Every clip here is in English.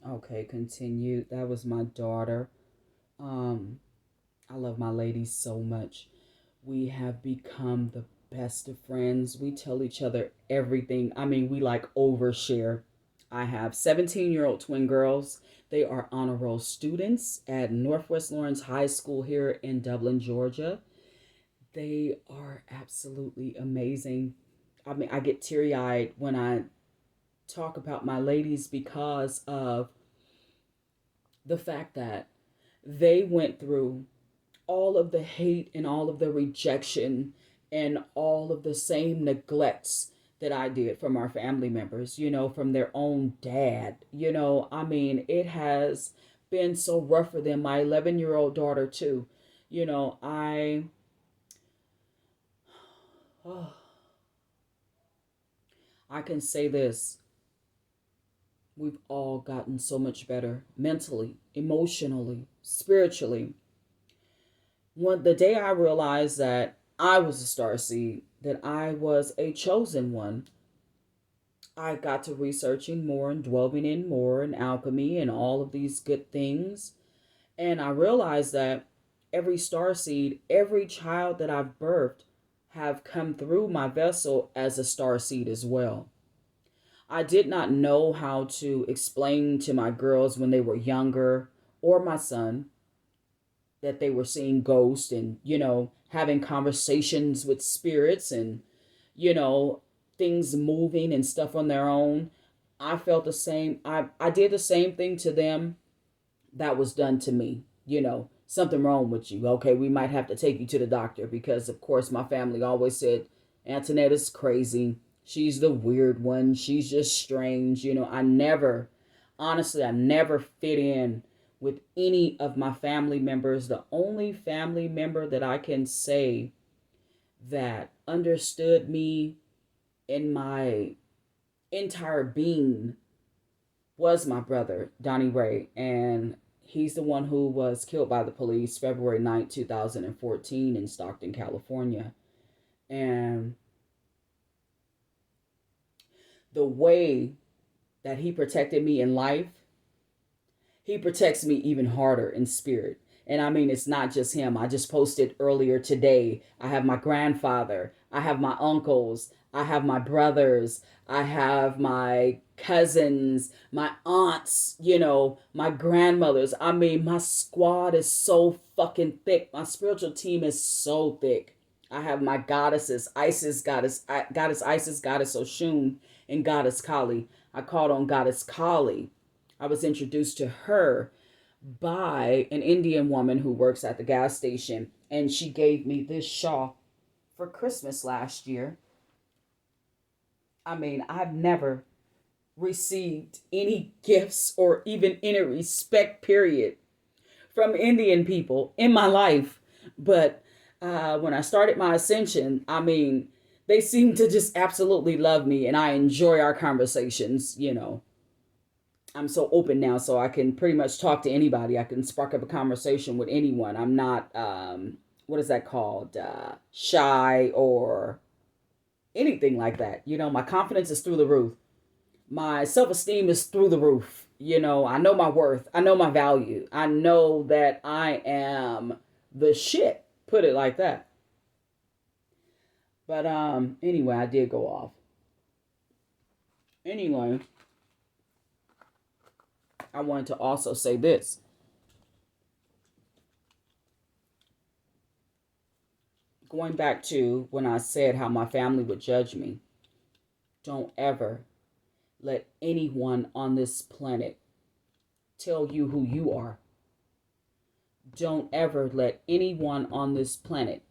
Okay, continue. That was my daughter. Um, I love my lady so much. We have become the best of friends. We tell each other everything. I mean, we like overshare. I have 17-year-old twin girls. They are honor roll students at Northwest Lawrence High School here in Dublin, Georgia. They are absolutely amazing. I mean, I get teary eyed when I talk about my ladies because of the fact that they went through all of the hate and all of the rejection and all of the same neglects that I did from our family members, from their own dad. I mean, it has been so rough for them. My 11-year-old daughter, too. I. Oh, I can say this. We've all gotten so much better mentally, emotionally, spiritually. The day I realized that I was a star seed, that I was a chosen one, I got to researching more and delving in more in alchemy and all of these good things. And I realized that every star seed, every child that I've birthed have come through my vessel as a star seed as well. I did not know how to explain to my girls when they were younger, or my son, that they were seeing ghosts and, having conversations with spirits and, you know, things moving and stuff on their own. I felt the same. I did the same thing to them that was done to me. Something wrong with you. Okay, we might have to take you to the doctor because, of course, my family always said Antonetta's crazy. She's the weird one. She's just strange. Honestly, I never fit in with any of my family members. The only family member that I can say that understood me in my entire being was my brother, Donnie Ray. And he's the one who was killed by the police February 9th, 2014 in Stockton, California. And the way that he protected me in life, he protects me even harder in spirit. And I mean, it's not just him. I just posted earlier today. I have my grandfather, I have my uncles, I have my brothers, I have my cousins, my aunts, my grandmothers. I mean, my squad is so fucking thick. My spiritual team is so thick. I have my goddesses, goddess Isis, goddess Oshun, and goddess Kali. I called on goddess Kali. I was introduced to her by an Indian woman who works at the gas station, and she gave me this shawl for Christmas last year. I mean, I've never received any gifts or even any respect, period, from Indian people in my life. But when I started my ascension, I mean, they seem to just absolutely love me, and I enjoy our conversations. I'm so open now, so I can pretty much talk to anybody. I can spark up a conversation with anyone. I'm not, what is that called? Shy or anything like that. My confidence is through the roof. My self esteem is through the roof. I know my worth. I know my value. I know that I am the shit. Put it like that. But anyway, I did go off. Anyway, I wanted to also say this. Going back to when I said how my family would judge me, don't ever let anyone on this planet tell you who you are. Don't ever let anyone on this planet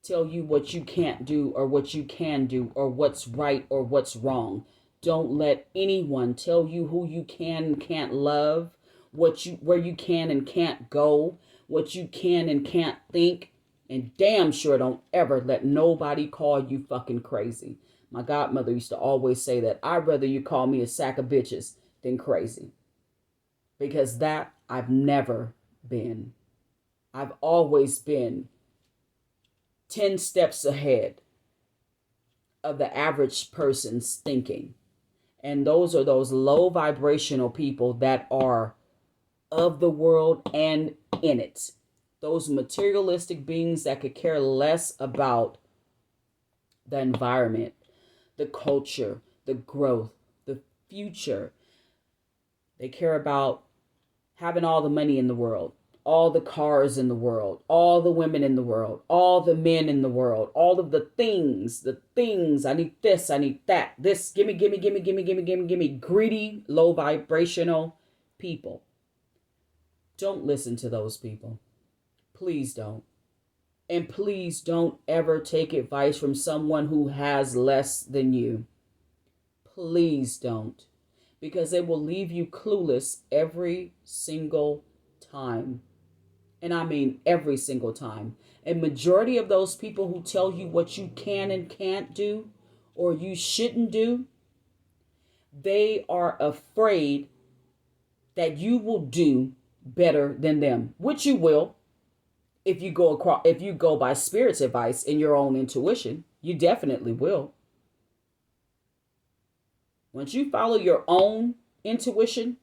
tell you what you can't do or what you can do or what's right or what's wrong. Don't let anyone tell you who you can and can't love, where you can and can't go, what you can and can't think. And damn sure don't ever let nobody call you fucking crazy. My godmother used to always say that I'd rather you call me a sack of bitches than crazy. Because that I've never been. I've always been 10 steps ahead of the average person's thinking. And those are those low vibrational people that are of the world and in it. Those materialistic beings that could care less about the environment, the culture, the growth, the future. They care about having all the money in the world, all the cars in the world, all the women in the world, all the men in the world, all of the things, I need this, I need that, this, gimme, gimme, gimme, gimme, gimme, gimme, gimme, greedy, low vibrational people. Don't listen to those people. Please don't. And please don't ever take advice from someone who has less than you. Please don't. Because it will leave you clueless every single time. And I mean every single time. And majority of those people who tell you what you can and can't do or you shouldn't do, they are afraid that you will do better than them, which you will. If you go by Spirit's advice and your own intuition, you definitely will. Once you follow your own intuition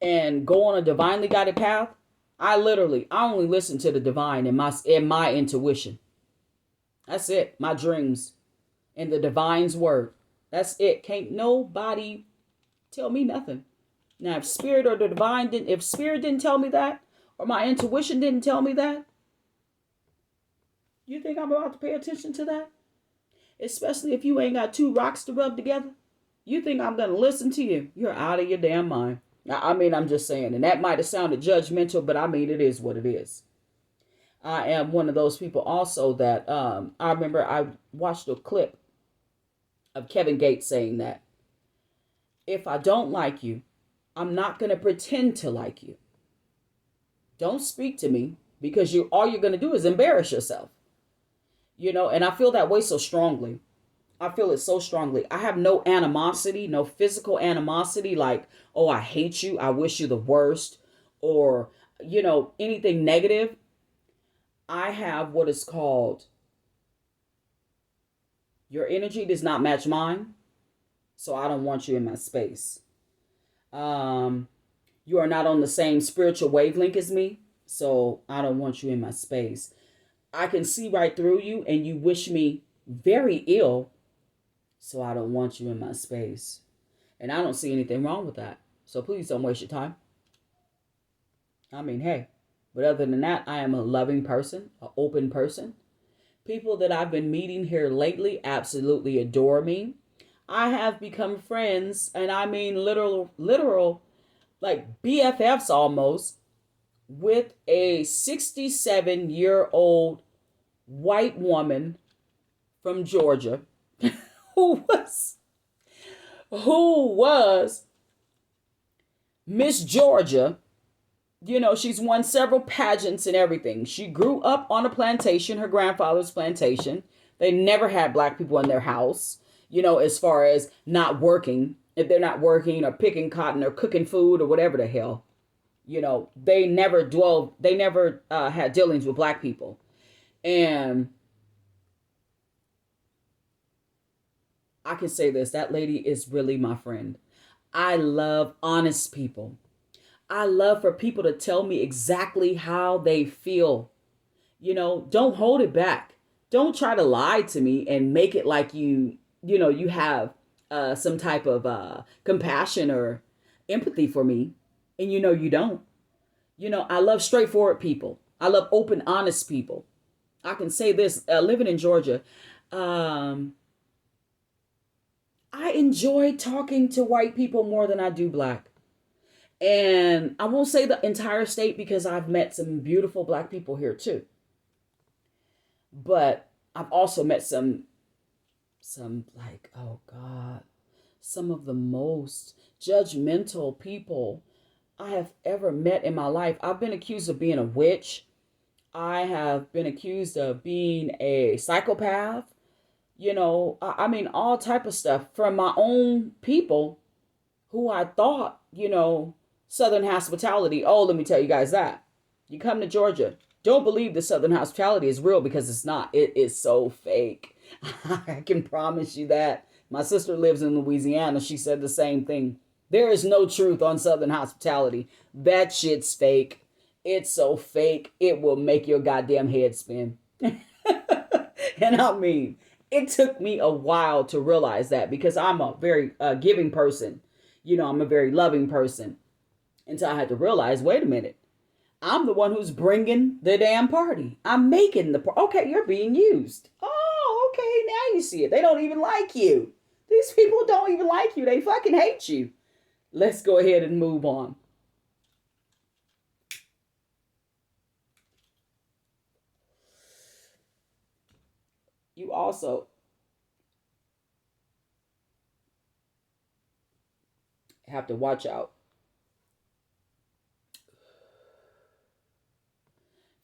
and go on a divinely guided path, I only listen to the divine and my intuition. That's it. My dreams and the divine's word. That's it. Can't nobody tell me nothing. Now, if Spirit didn't tell me that, or my intuition didn't tell me that, you think I'm about to pay attention to that? Especially if you ain't got two rocks to rub together. You think I'm going to listen to you? You're out of your damn mind. I mean, I'm just saying, and that might have sounded judgmental, but I mean, it is what it is. I am one of those people also that I remember I watched a clip of Kevin Gates saying that if I don't like you, I'm not going to pretend to like you. Don't speak to me because all you're going to do is embarrass yourself. And I feel that way so strongly. I feel it so strongly. I have no animosity, no physical animosity like, oh, I hate you, I wish you the worst, or, anything negative. I have what is called, your energy does not match mine, so I don't want you in my space. You are not on the same spiritual wavelength as me, so I don't want you in my space. I can see right through you and you wish me very ill, so I don't want you in my space. And I don't see anything wrong with that. So please don't waste your time. I mean, hey, but other than that, I am a loving person, an open person. People that I've been meeting here lately absolutely adore me. I have become friends, and I mean literal, like BFFs almost, with a 67-year-old white woman from Georgia who was Miss Georgia. She's won several pageants and everything. She grew up on a plantation, her grandfather's plantation. They never had black people in their house, as far as not working. If they're not working or picking cotton or cooking food or whatever the hell. They never had dealings with black people. And I can say this, that lady is really my friend. I love honest people. I love for people to tell me exactly how they feel. Don't hold it back. Don't try to lie to me and make it like you have some type of compassion or empathy for me. And you don't. I love straightforward people. I love open, honest people. I can say this, living in Georgia, I enjoy talking to white people more than I do black. And I won't say the entire state because I've met some beautiful black people here too. But I've also met some like, oh God, some of the most judgmental people I have ever met in my life. I've been accused of being a witch. I have been accused of being a psychopath. I mean, all type of stuff from my own people who I thought, Southern hospitality. Oh, let me tell you guys that. You come to Georgia, don't believe the Southern hospitality is real because it's not. It is so fake. I can promise you that. My sister lives in Louisiana. She said the same thing. There is no truth on Southern hospitality. That shit's fake. It's so fake, it will make your goddamn head spin. And I mean, it took me a while to realize that because I'm a very giving person. I'm a very loving person. Until I had to realize, wait a minute. I'm the one who's bringing the damn party. I'm making the party. Okay, you're being used. Oh, okay, now you see it. They don't even like you. These people don't even like you. They fucking hate you. Let's go ahead and move on. You also have to watch out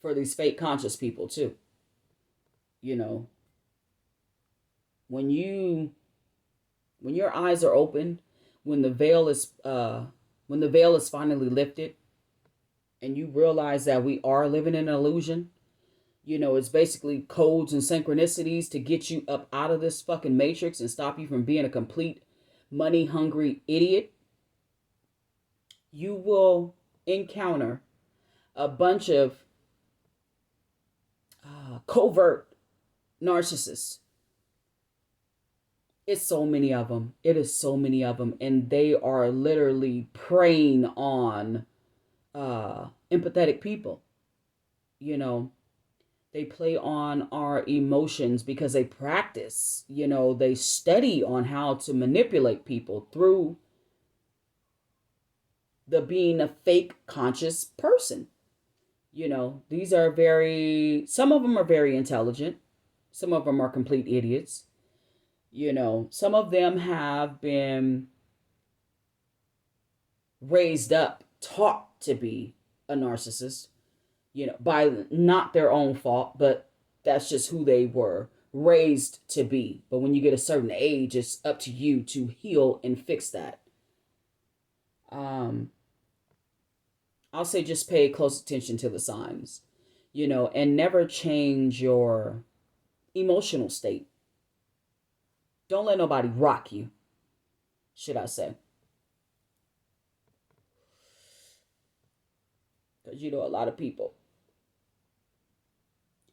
for these fake conscious people too. You know, when your eyes are open, when the veil is finally lifted, and you realize that we are living in an illusion. It's basically codes and synchronicities to get you up out of this fucking matrix and stop you from being a complete money hungry idiot. You will encounter a bunch of covert narcissists. It's so many of them. It is so many of them. And they are literally preying on empathetic people. They play on our emotions because they practice. They study on how to manipulate people through the being a fake conscious person. These are some of them are very intelligent. Some of them are complete idiots. Some of them have been raised up, taught to be a narcissist, by not their own fault, but that's just who they were raised to be. But when you get a certain age, it's up to you to heal and fix that. I'll say just pay close attention to the signs, and never change your emotional state. Don't let nobody rock you, should I say. Because a lot of people,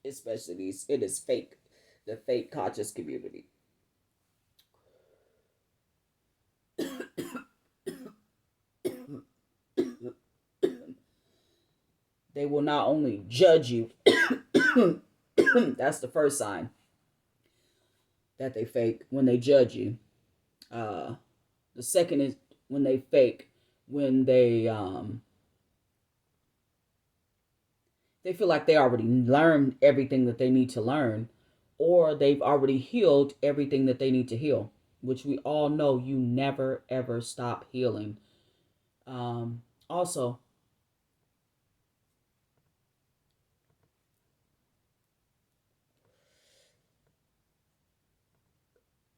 especially it is fake, the fake conscious community. They will not only judge you, that's the first sign that they fake, when they judge you. The second is when they fake, when they feel like they already learned everything that they need to learn, or they've already healed everything that they need to heal, which we all know you never ever stop healing. Also,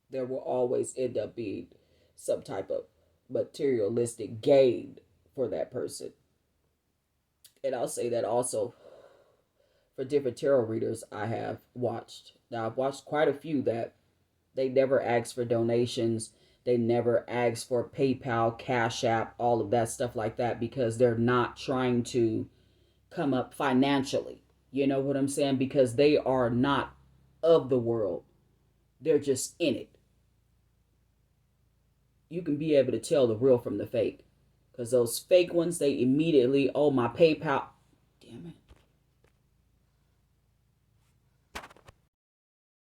there will always end up being some type of materialistic gain for that person. And I'll say that also for different tarot readers I have watched. Now, I've watched quite a few that they never ask for donations. They never ask for PayPal, Cash App, all of that stuff like that, because they're not trying to come up financially. You know what I'm saying? Because they are not of the world. They're just in it. You can be able to tell the real from the fake. Because those fake ones, they immediately, oh, my PayPal. Damn it.